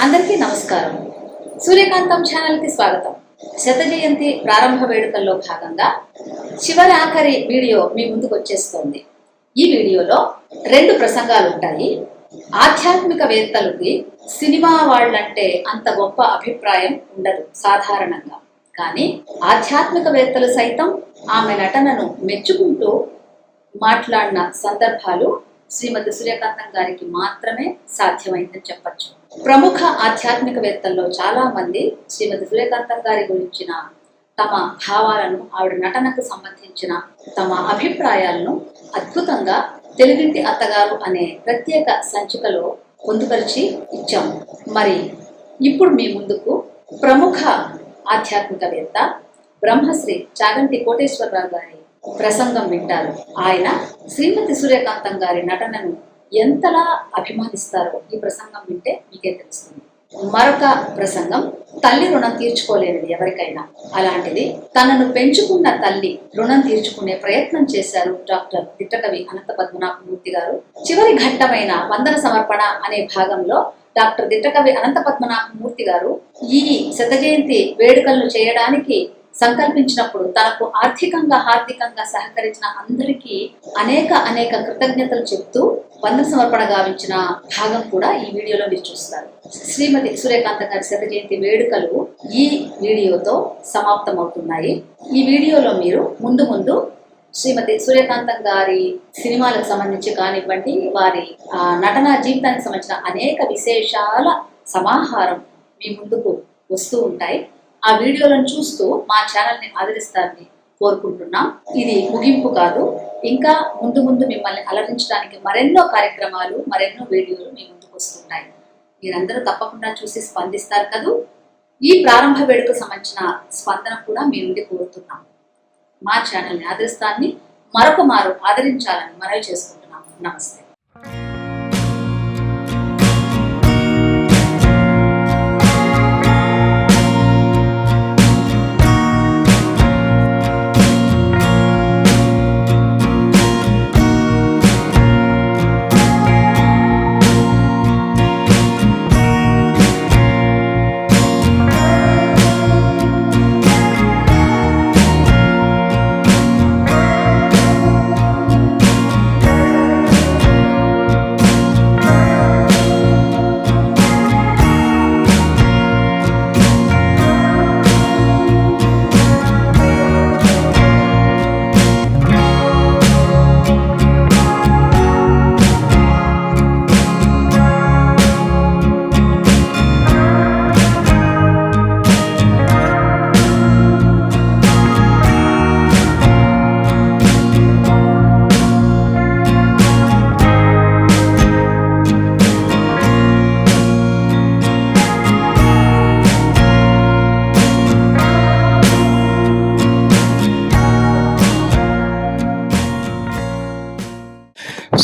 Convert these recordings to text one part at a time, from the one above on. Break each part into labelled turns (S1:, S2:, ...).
S1: అందరికీ నమస్కారం. సూర్యకాంతం ఛానల్కి స్వాగతం. శత జయంతి ప్రారంభ వేడుకల్లో భాగంగా చివరి ఆఖరి వీడియో మీ ముందుకు వచ్చేస్తోంది. ఈ వీడియోలో 2 ప్రసంగాలు ఉంటాయి. ఆధ్యాత్మికవేత్తలకి సినిమా వాళ్ళంటే అంత గొప్ప అభిప్రాయం ఉండదు సాధారణంగా, కానీ ఆధ్యాత్మికవేత్తలు సైతం ఆమె నటనను మెచ్చుకుంటూ మాట్లాడిన సందర్భాలు శ్రీమతి సూర్యకాంతం గారికి మాత్రమే సాధ్యమైందని చెప్పచ్చు. ప్రముఖ ఆధ్యాత్మికవేత్తల్లో చాలా మంది శ్రీమతి సూర్యకాంతం గారి గురించిన తమ భావాలను, ఆవిడ నటనకు సంబంధించిన తమ అభిప్రాయాలను అద్భుతంగా తెలుగింటి అత్తగారు అనే ప్రత్యేక సంచికలో పొందుపరిచి ఇచ్చాము. మరి ఇప్పుడు మీ ముందుకు ప్రముఖ ఆధ్యాత్మికవేత్త బ్రహ్మశ్రీ చాగంటి కోటేశ్వరరావు గారి ప్రసంగం వింటారు. ఆయన శ్రీమతి సూర్యకాంతం గారి నటనను ఎంతలా అభిమానిస్తారో ఈ ప్రసంగం వింటే మీకే తెలుస్తుంది. మరొక ప్రసంగం తల్లి రుణం తీర్చుకోలేనిది ఎవరికైనా, అలాంటిది తనను పెంచుకున్న తల్లి రుణం తీర్చుకునే ప్రయత్నం చేశారు డాక్టర్ దిట్టకవి అనంత పద్మనాభమూర్తి గారు. చివరి ఘట్టమైన వందన సమర్పణ అనే భాగంలో డాక్టర్ దిట్టకవి అనంత పద్మనాభమూర్తి గారు ఈ శత జయంతి వేడుకలను చేయడానికి సంకల్పించినప్పుడు తనకు హార్దికంగా సహకరించిన అందరికీ అనేక కృతజ్ఞతలు చెప్తూ వందన సమర్పణ గావించిన భాగం కూడా ఈ వీడియోలో మీరు చూస్తారు. శ్రీమతి సూర్యకాంతం గారి శత జయంతి వేడుకలు ఈ వీడియోతో సమాప్తమవుతున్నాయి. ఈ వీడియోలో మీరు ముందు శ్రీమతి సూర్యకాంతం గారి సినిమాలకు సంబంధించి కానివ్వండి, వారి నటనా జీవితానికి సంబంధించిన అనేక విశేషాల సమాహారం మీ ముందుకు వస్తూ ఉంటాయి. ఆ వీడియోలను చూస్తూ మా ఛానల్ని ఆదరిస్తారని కోరుకుంటున్నాం. ఇది ముగింపు కాదు, ఇంకా ముందు మిమ్మల్ని అలరించడానికి మరెన్నో కార్యక్రమాలు, మరెన్నో వీడియోలు మీ ముందుకు వస్తుంటాయి. మీరందరూ తప్పకుండా చూసి స్పందిస్తారు కదూ. ఈ ప్రారంభ వేడుకకు సంబంధించిన స్పందన కూడా మీ నుండి కోరుతున్నాం. మా ఛానల్ని ఆదరిస్తారని మరొక మారు ఆదరించాలని మనవి చేసుకుంటున్నాం. నమస్తే.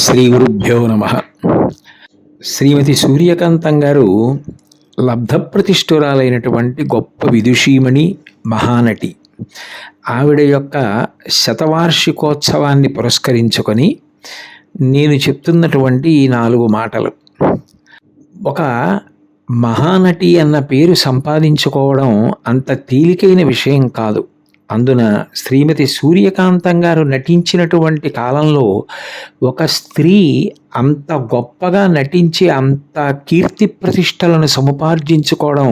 S2: శ్రీ గురుభ్యో నమః. శ్రీమతి సూర్యకాంతం గారు లబ్ధప్రతిష్ఠురాలైనటువంటి గొప్ప విదుషీమణి, మహానటి. ఆవిడ యొక్క శతవార్షికోత్సవాన్ని పురస్కరించుకొని నేను చెప్తున్నటువంటి ఈ 4 మాటలు. ఒక మహానటి అన్న పేరు సంపాదించుకోవడం అంత తేలికైన విషయం కాదు. అందున శ్రీమతి సూర్యకాంతం గారు నటించినటువంటి కాలంలో ఒక స్త్రీ అంత గొప్పగా నటించి అంత కీర్తి ప్రతిష్టలను సముపార్జించుకోవడం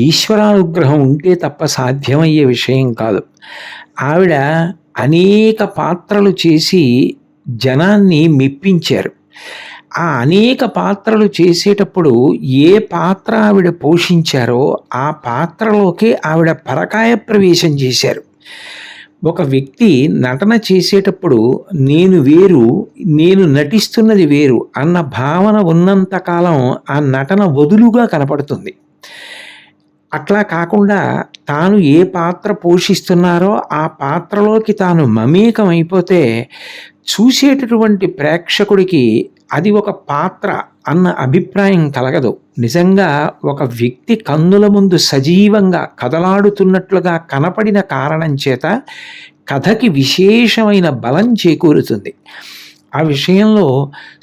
S2: ఈశ్వరానుగ్రహం ఉంటే తప్ప సాధ్యమయ్యే విషయం కాదు. ఆవిడ అనేక పాత్రలు చేసి జనాన్ని మెప్పించారు. ఆ అనేక పాత్రలు చేసేటప్పుడు ఏ పాత్ర ఆవిడ పోషించారో ఆ పాత్రలోకి ఆవిడ పరకాయ ప్రవేశం చేశారు. ఒక వ్యక్తి నటన చేసేటప్పుడు నేను వేరు, నేను నటిస్తున్నది వేరు అన్న భావన ఉన్నంతకాలం ఆ నటన వదులుగా కనపడుతుంది. అట్లా కాకుండా తాను ఏ పాత్ర పోషిస్తున్నారో ఆ పాత్రలోకి తాను మమేకం అయిపోతే చూసేటటువంటి ప్రేక్షకుడికి అది ఒక పాత్ర అన్న అభిప్రాయం కలగదు. నిజంగా ఒక వ్యక్తి కన్నుల ముందు సజీవంగా కదలాడుతున్నట్లుగా కనపడిన కారణం చేత కథకి విశేషమైన బలం చేకూరుతుంది. ఆ విషయంలో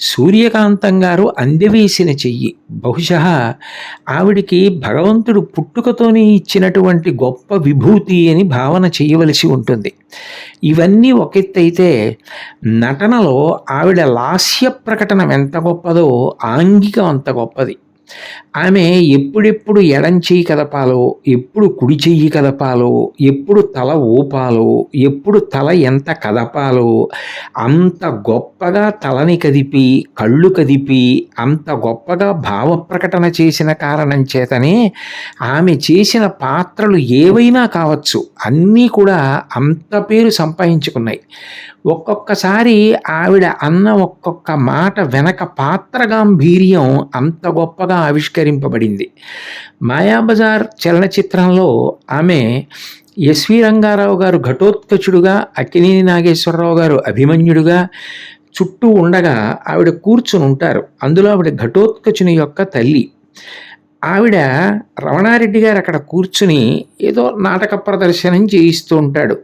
S2: సూర్యకాంతం గారు అందవేసిన చెయ్యి. బహుశः ఆవిడికి భగవంతుడు పుట్టుకతోనే ఇచ్చినటువంటి గొప్ప విభూతి అని భావన చేయవలసి ఉంటుంది. ఇవన్నీ ఒక ఎత్తైతే, నటనలో ఆవిడ లాస్య ప్రకటన ఎంత గొప్పదో ఆంగికం అంత గొప్పది. ఆమె ఎప్పుడెప్పుడు ఎడం చెయ్యి కదపాలో, ఎప్పుడు కుడి చెయ్యి కదపాలో, ఎప్పుడు తల ఊపాలో, ఎప్పుడు తల ఎంత కదపాలో అంత గొప్పగా తలని కదిపి, కళ్ళు కదిపి, అంత గొప్పగా భావ ప్రకటన చేసిన కారణం చేతనే ఆమె చేసిన పాత్రలు ఏవైనా కావచ్చు, అన్నీ కూడా అంత పేరు సంపాదించుకున్నాయి. ఒక్కొక్కసారి ఆవిడ అన్న ఒక్కొక్క మాట వెనక పాత్ర గాంభీర్యం అంత గొప్పగా ఆవిష్కరింపబడింది. మాయాబజార్ చలనచిత్రంలో ఆమె ఎస్వి రంగారావు గారు ఘటోత్కచుడుగా, అక్కినేని నాగేశ్వరరావు గారు అభిమన్యుడుగా చుట్టూ ఉండగా ఆవిడ కూర్చుని ఉంటారు. అందులో ఆవిడ ఘటోత్కచుని యొక్క తల్లి. ఆవిడ రమణారెడ్డి గారు అక్కడ కూర్చుని ఏదో నాటక ప్రదర్శనం చేయిస్తూ ఉంటాడు,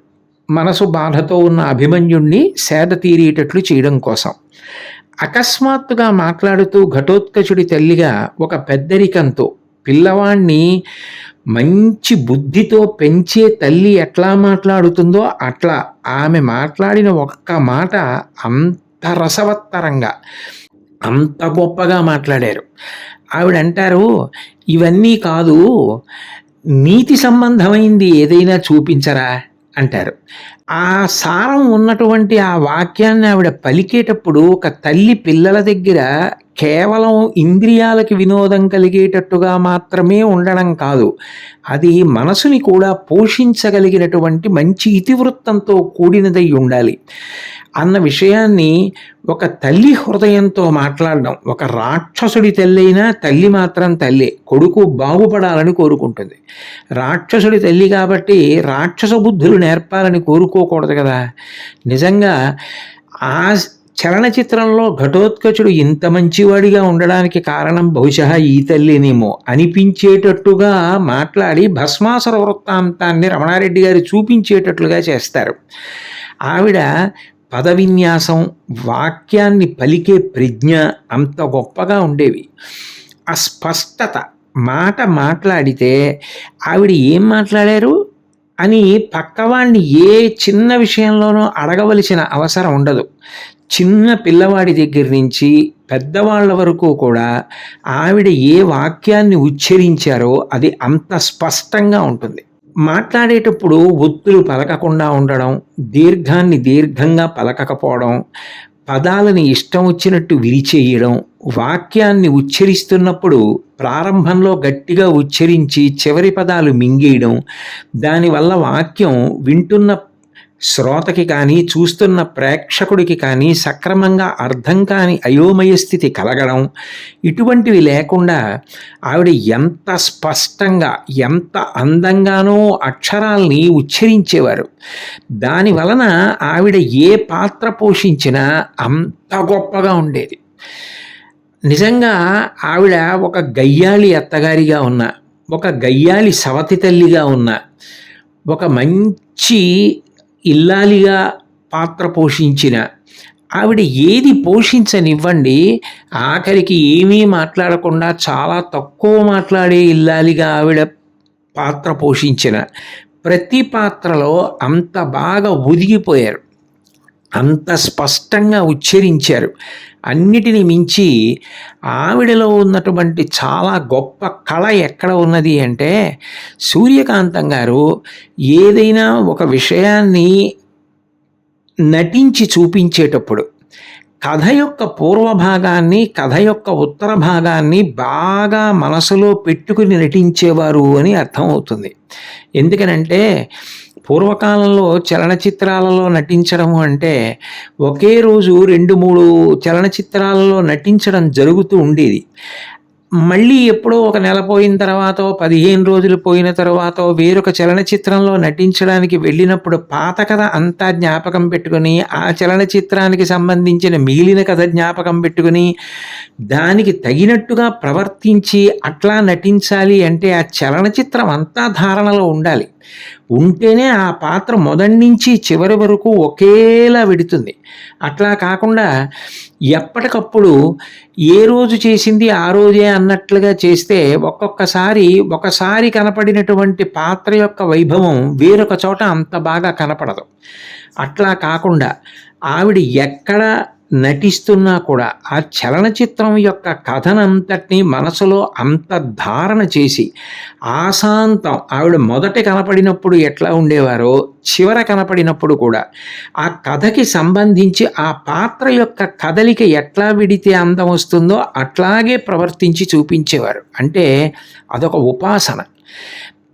S2: మనసు బాధతో ఉన్న అభిమన్యుణ్ణి సేద తీరేటట్లు చేయడం కోసం. అకస్మాత్తుగా మాట్లాడుతూ ఘటోత్కచుడి తల్లిగా ఒక పెద్దరికంతో, పిల్లవాణ్ణి మంచి బుద్ధితో పెంచే తల్లి ఎట్లా మాట్లాడుతుందో అట్లా ఆమె మాట్లాడిన ఒక్క మాట అంత రసవత్తరంగా, అంత గొప్పగా మాట్లాడారు. ఆవిడ అంటారు, ఇవన్నీ కాదు, నీతి సంబంధమైంది ఏదైనా చూపించరా అంటారు. ఆ సారం ఉన్నటువంటి ఆ వాక్యాన్ని ఆవిడ పలికేటప్పుడు ఒక తల్లి పిల్లల దగ్గర కేవలం ఇంద్రియాలకి వినోదం కలిగేటట్టుగా మాత్రమే ఉండడం కాదు, అది మనసుని కూడా పోషించగలిగినటువంటి మంచి ఇతివృత్తంతో కూడినదై ఉండాలి అన్న విషయాన్ని ఒక తల్లి హృదయంతో మాట్లాడడం. ఒక రాక్షసుడి తల్లి అయినా తల్లి మాత్రం తల్లే, కొడుకు బాగుపడాలని కోరుకుంటుంది. రాక్షసుడి తల్లి కాబట్టి రాక్షస బుద్ధులు నేర్పాలని కోరుకోకూడదు కదా. నిజంగా ఆ చలనచిత్రంలో ఘటోత్కచుడు ఇంత మంచివాడిగా ఉండడానికి కారణం బహుశా ఈ తల్లినేమో అనిపించేటట్టుగా మాట్లాడి భస్మాసుర వృత్తాంతాన్ని రమణారెడ్డి గారు చూపించేటట్లుగా చేస్తారు. ఆవిడ పద విన్యాసం, వాక్యాన్ని పలికే ప్రజ్ఞ అంత గొప్పగా ఉండేవి. ఆ స్పష్టత, మాట మాట్లాడితే ఆవిడ ఏం మాట్లాడారు అని పక్కవాడిని ఏ చిన్న విషయంలోనూ అడగవలసిన అవసరం ఉండదు. చిన్న పిల్లవాడి దగ్గర నుంచి పెద్దవాళ్ళ వరకు కూడా ఆవిడ ఏ వాక్యాన్ని ఉచ్చరించారో అది అంత స్పష్టంగా ఉంటుంది. మాట్లాడేటప్పుడు ఒత్తులు పలకకుండా ఉండడం, దీర్ఘాన్ని దీర్ఘంగా పలకకపోవడం, పదాలని ఇష్టం వచ్చినట్టు విరిచేయడం, వాక్యాన్ని ఉచ్చరిస్తున్నప్పుడు ప్రారంభంలో గట్టిగా ఉచ్చరించి చివరి పదాలు మింగేయడం, దానివల్ల వాక్యం వింటున్న శ్రోతకి కానీ చూస్తున్న ప్రేక్షకుడికి కానీ సక్రమంగా అర్థం కాని అయోమయ స్థితి కలగడం, ఇటువంటివి లేకుండా ఆవిడ ఎంత స్పష్టంగా ఎంత అందంగానో అక్షరాల్ని ఉచ్చరించేవారు. దానివలన ఆవిడ ఏ పాత్ర పోషించినా అంత గొప్పగా ఉండేది. నిజంగా ఆవిడ ఒక గయ్యాళి అత్తగారిగా ఉన్న, ఒక గయ్యాళి సవతి తల్లిగా ఉన్న, ఒక మంచి ఇల్లాలిగా పాత్ర పోషించిన, ఆవిడ ఏది పోషించనివ్వండి, ఆఖరికి ఏమీ మాట్లాడకుండా చాలా తక్కువ మాట్లాడే ఇల్లాలిగా ఆవిడ పాత్ర పోషించిన, ప్రతి పాత్రలో అంత బాగా ఒదిగిపోయారు, అంత స్పష్టంగా ఉచ్చరించారు. అన్నిటిని మించి ఆవిడలో ఉన్నటువంటి చాలా గొప్ప కళ ఎక్కడ ఉన్నది అంటే, సూర్యకాంతం గారు ఏదైనా ఒక విషయాన్ని నటించి చూపించేటప్పుడు కథ యొక్క పూర్వభాగాన్ని, కథ యొక్క ఉత్తర భాగాన్ని బాగా మనసులో పెట్టుకుని నటించేవారు అని అర్థమవుతుంది. ఎందుకనంటే పూర్వకాలంలో చలనచిత్రాలలో నటించడం అంటే ఒకే రోజు 2-3 చలనచిత్రాలలో నటించడం జరుగుతూ ఉండేది. మళ్ళీ ఎప్పుడో ఒక నెల పోయిన తర్వాత, 15 రోజులు పోయిన తర్వాత వేరొక చలనచిత్రంలో నటించడానికి వెళ్ళినప్పుడు పాత కథ అంతా జ్ఞాపకం పెట్టుకుని, ఆ చలనచిత్రానికి సంబంధించిన మిగిలిన కథ జ్ఞాపకం పెట్టుకుని, దానికి తగినట్టుగా ప్రవర్తించి అట్లా నటించాలి అంటే ఆ చలనచిత్రం అంతా ధారణలో ఉండాలి. ఉంటేనే ఆ పాత్ర మొదటి నుంచి చివరి వరకు ఒకేలా వెడుతుంది. అట్లా కాకుండా ఎప్పటికప్పుడు ఏ రోజు చేసింది ఆ రోజే అన్నట్లుగా చేస్తే ఒకసారి కనపడినటువంటి పాత్ర యొక్క వైభవం వేరొక చోట అంత బాగా కనపడదు. అట్లా కాకుండా ఆవిడ ఎక్కడ నటిస్తున్నా కూడా ఆ చలనచిత్రం యొక్క కథనంతటినీ మనసులో అంత ధారణ చేసి ఆశాంతం ఆవిడ మొదట కనపడినప్పుడు ఎట్లా ఉండేవారో చివర కనపడినప్పుడు కూడా ఆ కథకి సంబంధించి ఆ పాత్ర యొక్క కదలిక ఎట్లా విడితే అందం వస్తుందో అట్లాగే ప్రవర్తించి చూపించేవారు. అంటే అదొక ఉపాసన.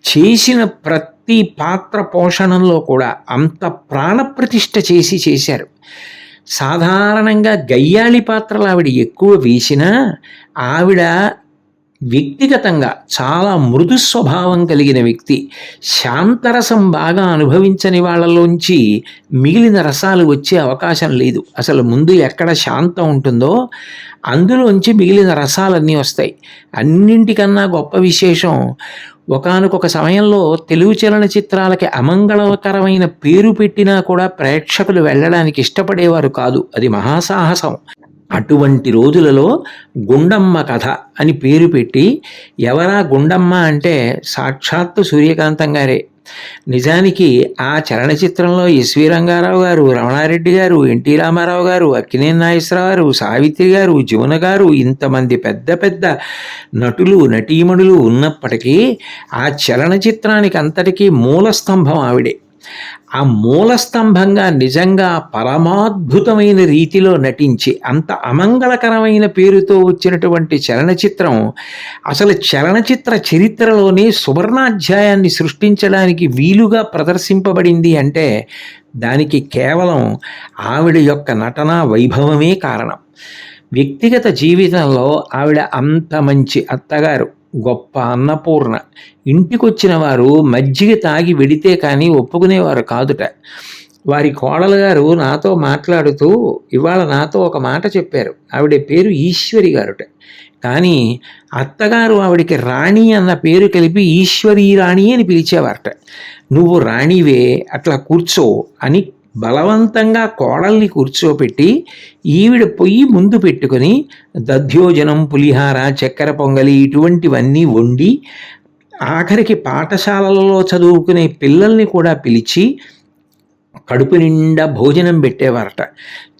S2: చేసిన ప్రతి పాత్ర పోషణంలో కూడా అంత ప్రాణప్రతిష్ఠ చేశారు. సాధారణంగా గయ్యాళి పాత్రలు ఆవిడ ఎక్కువ వేసినా ఆవిడ వ్యక్తిగతంగా చాలా మృదు స్వభావం కలిగిన వ్యక్తి. శాంతరసం బాగా అనుభవించని వాళ్ళలోంచి మిగిలిన రసాలు వచ్చే అవకాశం లేదు. అసలు ముందు ఎక్కడ శాంతం ఉంటుందో అందులోంచి మిగిలిన రసాలన్నీ వస్తాయి. అన్నింటికన్నా గొప్ప విశేషం, ఒకానొక సమయంలో తెలుగు చలనచిత్రాలకి అమంగళకరమైన పేరు పెట్టినా కూడా ప్రేక్షకులు వెళ్ళడానికి ఇష్టపడేవారు కాదు. అది మహాసాహసం. అటువంటి రోజులలో గుండమ్మ కథ అని పేరు పెట్టి, ఎవరా గుండమ్మ అంటే సాక్షాత్తు సూర్యకాంతం గారే. నిజానికి ఆ చలనచిత్రంలో ఎస్వి రంగారావు గారు, రమణారెడ్డి గారు, ఎన్టీ రామారావు గారు, అక్కినేని నాగేశ్వరరావు గారు, సావిత్రి గారు, జమున గారు, ఇంతమంది పెద్ద పెద్ద నటులు నటీమణులు ఉన్నప్పటికీ ఆ చలనచిత్రానికి అంతటికీ మూలస్తంభం ఆవిడే. ఆ మూలస్తంభంగా నిజంగా పరమాద్భుతమైన రీతిలో నటించి అంత అమంగళకరమైన పేరుతో వచ్చినటువంటి చలనచిత్రం అసలు చలనచిత్ర చరిత్రలోనే సువర్ణాధ్యాయాన్ని సృష్టించడానికి వీలుగా ప్రదర్శింపబడింది అంటే దానికి కేవలం ఆవిడ యొక్క నటనా వైభవమే కారణం. వ్యక్తిగత జీవితంలో ఆవిడ అంత మంచి అత్తగారు, గొప్ప అన్నపూర్ణ. ఇంటికొచ్చిన వారు మజ్జిగ తాగి వెడితే కానీ ఒప్పుకునేవారు కాదుట. వారి కోడలు గారు నాతో మాట్లాడుతూ ఇవాళ నాతో ఒక మాట చెప్పారు. ఆవిడ పేరు ఈశ్వరి గారుట. కానీ అత్తగారు ఆవిడికి రాణి అన్న పేరు కలిపి ఈశ్వరీ రాణి అని పిలిచేవారట. నువ్వు రాణివే, అట్లా కూర్చో అని బలవంతంగా కోడల్ని కూర్చోపెట్టి ఈవిడ పొయ్యి ముందు పెట్టుకొని దధ్యోజనం, పులిహార, చక్కెర పొంగలి ఇటువంటివన్నీ వండి ఆఖరికి పాఠశాలలలో చదువుకునే పిల్లల్ని కూడా పిలిచి కడుపు నిండా భోజనం పెట్టేవారట.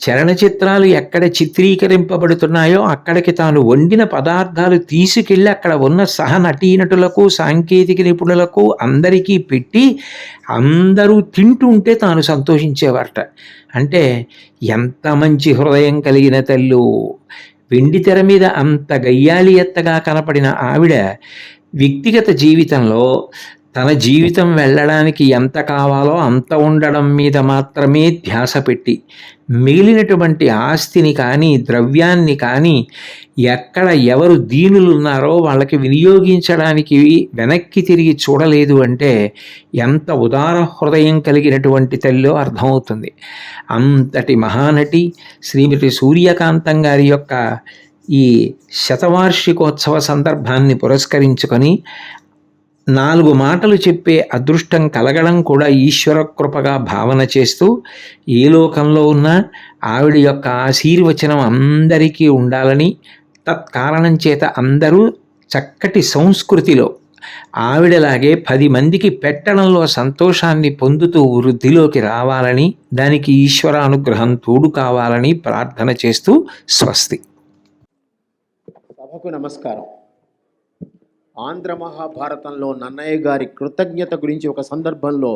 S2: చలనచిత్రాలు ఎక్కడ చిత్రీకరింపబడుతున్నాయో అక్కడికి తాను వండిన పదార్థాలు తీసుకెళ్ళి అక్కడ ఉన్న సహనటీనటులకు, సాంకేతిక నిపుణులకు అందరికీ పెట్టి అందరూ తింటుంటే తాను సంతోషించేవారట. అంటే ఎంత మంచి హృదయం కలిగిన తల్లు. వెండి తెర మీద అంత గయ్యాళి ఎత్తగా కనపడిన ఆవిడ వ్యక్తిగత జీవితంలో తన జీవితం వెళ్ళడానికి ఎంత కావాలో అంత ఉండడం మీద మాత్రమే ధ్యాస పెట్టి మిగిలినటువంటి ఆస్తిని కానీ ద్రవ్యాన్ని కానీ ఎక్కడ ఎవరు దీనులు ఉన్నారో వాళ్ళకి వినియోగించడానికి వెనక్కి తిరిగి చూడలేదు అంటే ఎంత ఉదార హృదయం కలిగినటువంటి తల్లో అర్థమవుతుంది. అంతటి మహానటి శ్రీమతి సూర్యకాంతం గారి యొక్క ఈ శతవార్షికోత్సవ సందర్భాన్ని పురస్కరించుకొని 4 మాటలు చెప్పే అదృష్టం కలగడం కూడా ఈశ్వర కృపగా భావన చేస్తూ ఏ లోకంలో ఉన్నా ఆవిడ యొక్క ఆశీర్వచనం అందరికీ ఉండాలని, తత్కారణం చేత అందరూ చక్కటి సంస్కృతిలో ఆవిడలాగే 10 మందికి పెట్టడంలో సంతోషాన్ని పొందుతూ వృద్ధిలోకి రావాలని, దానికి ఈశ్వర అనుగ్రహం తోడు కావాలని ప్రార్థన చేస్తూ స్వస్తి.
S3: సభకు నమస్కారం. ఆంధ్ర మహాభారతంలో నన్నయ్య గారి కృతజ్ఞత గురించి ఒక సందర్భంలో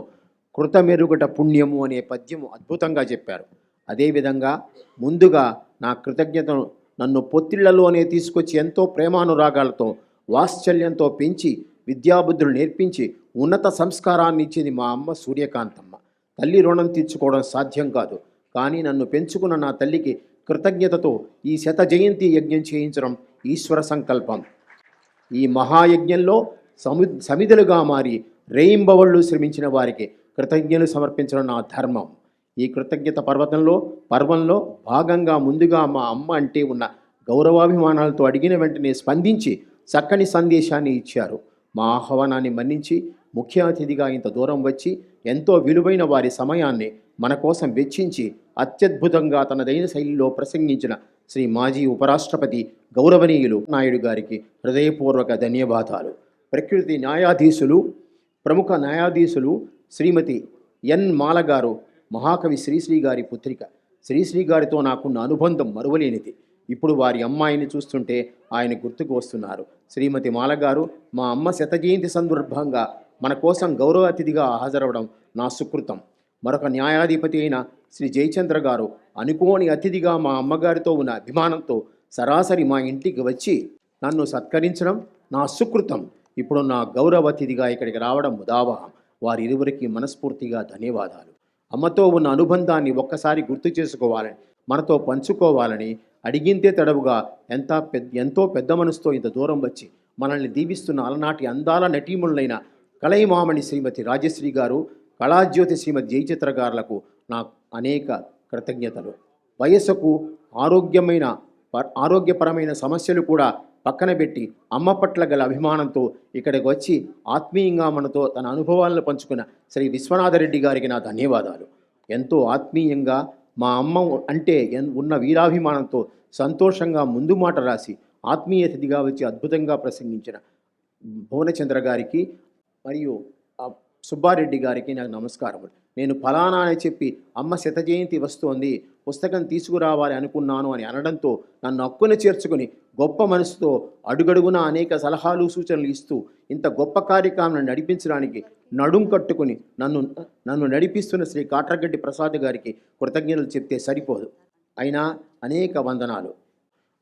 S3: కృతమెరుగుట పుణ్యము అనే పద్యము అద్భుతంగా చెప్పారు. అదేవిధంగా ముందుగా నా కృతజ్ఞతను నన్ను పొత్తిళ్లలోనే తీసుకొచ్చి ఎంతో ప్రేమానురాగాలతో వాత్సల్యంతో పెంచి విద్యాబుద్ధులు నేర్పించి ఉన్నత సంస్కారాన్ని ఇచ్చింది మా అమ్మ సూర్యకాంతమ్మ. తల్లి రుణం తీర్చుకోవడం సాధ్యం కాదు. కానీ నన్ను పెంచుకున్న నా తల్లికి కృతజ్ఞతతో ఈ శత జయంతి యజ్ఞం చేయించడం ఈశ్వర సంకల్పం. ఈ మహాయజ్ఞంలో సమిధులుగా మారి రేయింబవళ్ళు శ్రమించిన వారికి కృతజ్ఞతలు సమర్పించడం నా ధర్మం. ఈ కృతజ్ఞత పర్వంలో భాగంగా ముందుగా మా అమ్మ అంటే ఉన్న గౌరవాభిమానాలతో అడిగిన వెంటనే స్పందించి చక్కని సందేశాన్ని ఇచ్చారు. మా ఆహ్వానాన్ని మన్నించి ముఖ్య అతిథిగా ఇంత దూరం వచ్చి ఎంతో విలువైన వారి సమయాన్ని మన కోసం వెచ్చించి అత్యద్భుతంగా తనదైన శైలిలో ప్రసంగించిన శ్రీ మాజీ ఉపరాష్ట్రపతి గౌరవనీయులు నాయుడు గారికి హృదయపూర్వక ధన్యవాదాలు. ప్రకృతి న్యాయాధీశులు, ప్రముఖ న్యాయాధీశులు శ్రీమతి ఎన్ మాల గారు మహాకవి శ్రీశ్రీ గారి పుత్రిక. శ్రీశ్రీ గారితో నాకున్న అనుబంధం మరువలేనిది. ఇప్పుడు వారి అమ్మాయిని చూస్తుంటే ఆయన గుర్తుకు వస్తున్నారు. శ్రీమతి మాల గారు మా అమ్మ శత జయంతి సందర్భంగా మన కోసం గౌరవ అతిథిగా హాజరవడం నా సుకృతం. మరొక న్యాయాధిపతి అయిన శ్రీ జయచంద్ర గారు అనుకోని అతిథిగా మా అమ్మగారితో ఉన్న అభిమానంతో సరాసరి మా ఇంటికి వచ్చి నన్ను సత్కరించడం నా సుకృతం. ఇప్పుడు నా గౌరవ అతిథిగా ఇక్కడికి రావడం ముదావహం. వారిరువురికి మనస్ఫూర్తిగా ధన్యవాదాలు. అమ్మతో ఉన్న అనుబంధాన్ని ఒక్కసారి గుర్తు చేసుకోవాలని, మనతో పంచుకోవాలని అడిగింతే తడవుగా ఎంతో పెద్ద మనసుతో ఇంత దూరం వచ్చి మనల్ని దీవిస్తున్న అలనాటి అందాల నటీములైన కళైమామణి శ్రీమతి రాజశ్రీ గారు, కళాజ్యోతి శ్రీమతి జయచిత్ర గారులకు నా అనేక కృతజ్ఞతలు. వయస్సుకు ఆరోగ్యపరమైన సమస్యలు కూడా పక్కన పెట్టి అమ్మ పట్ల గల అభిమానంతో ఇక్కడికి వచ్చి ఆత్మీయంగా మనతో తన అనుభవాలను పంచుకున్న శ్రీ విశ్వనాథరెడ్డి గారికి నా ధన్యవాదాలు. ఎంతో ఆత్మీయంగా మా అమ్మ అంటే ఉన్న వీరాభిమానంతో సంతోషంగా ముందు మాట రాసి ఆత్మీయ అతిథిగా వచ్చి అద్భుతంగా ప్రసంగించిన భువనచంద్ర గారికి మరియు సుబ్బారెడ్డి గారికి నాకు నమస్కారములు. నేను ఫలానా అని చెప్పి అమ్మ శత జయంతి వస్తోంది, పుస్తకం తీసుకురావాలి అనుకున్నాను అని అనడంతో నన్ను హక్కున చేర్చుకుని గొప్ప మనసుతో అడుగడుగున అనేక సలహాలు సూచనలు ఇస్తూ ఇంత గొప్ప కార్యక్రమాన్ని నడిపించడానికి నడుం కట్టుకుని నన్ను నడిపిస్తున్న శ్రీ కాట్రగడ్డి ప్రసాద్ గారికి కృతజ్ఞతలు చెప్తే సరిపోదు. అయినా అనేక వందనాలు.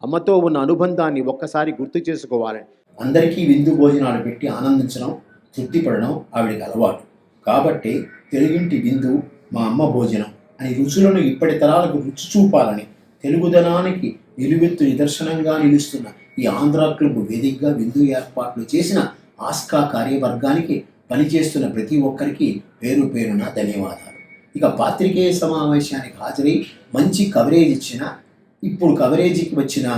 S3: అమ్మతో ఉన్న అనుబంధాన్ని ఒక్కసారి గుర్తు చేసుకోవాలని
S4: అందరికీ విందు భోజనాలు పెట్టి ఆనందించడం, తృప్తిపడడం ఆవిడికి అలవాటు. కాబట్టి తెలుగింటి విందు మా అమ్మ భోజనం అని రుచులను ఇప్పటి తరాలకు రుచి చూపాలని తెలుగుదనానికి నిలువెత్తు నిదర్శనంగా నిలుస్తున్న ఈ ఆంధ్ర క్లబ్ వేదికగా విందు ఏర్పాట్లు చేసిన ఆస్కా కార్యవర్గానికి పనిచేస్తున్న ప్రతి ఒక్కరికి పేరు పేరున ధన్యవాదాలు. ఇక పాత్రికేయ సమావేశానికి హాజరై మంచి కవరేజ్ ఇచ్చిన, ఇప్పుడు కవరేజీకి వచ్చిన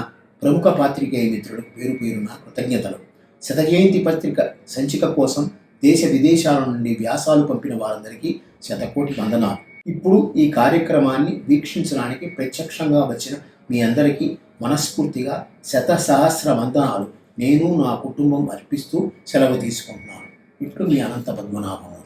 S4: ప్రముఖ పాత్రికేయ మిత్రులకు పేరు పేరున కృతజ్ఞతలు. శత జయంతి పత్రిక సంచిక కోసం దేశ విదేశాల నుండి వ్యాసాలు పంపిన వారందరికీ శతకోటి వందనాలు. ఇప్పుడు ఈ కార్యక్రమాన్ని వీక్షించడానికి ప్రత్యక్షంగా వచ్చిన మీ అందరికీ మనస్ఫూర్తిగా శతసహస్ర వందనాలు నేను నా కుటుంబం అర్పిస్తూ సెలవు తీసుకుంటున్నాను. ఇప్పుడు మీ అనంత పద్మనాభం.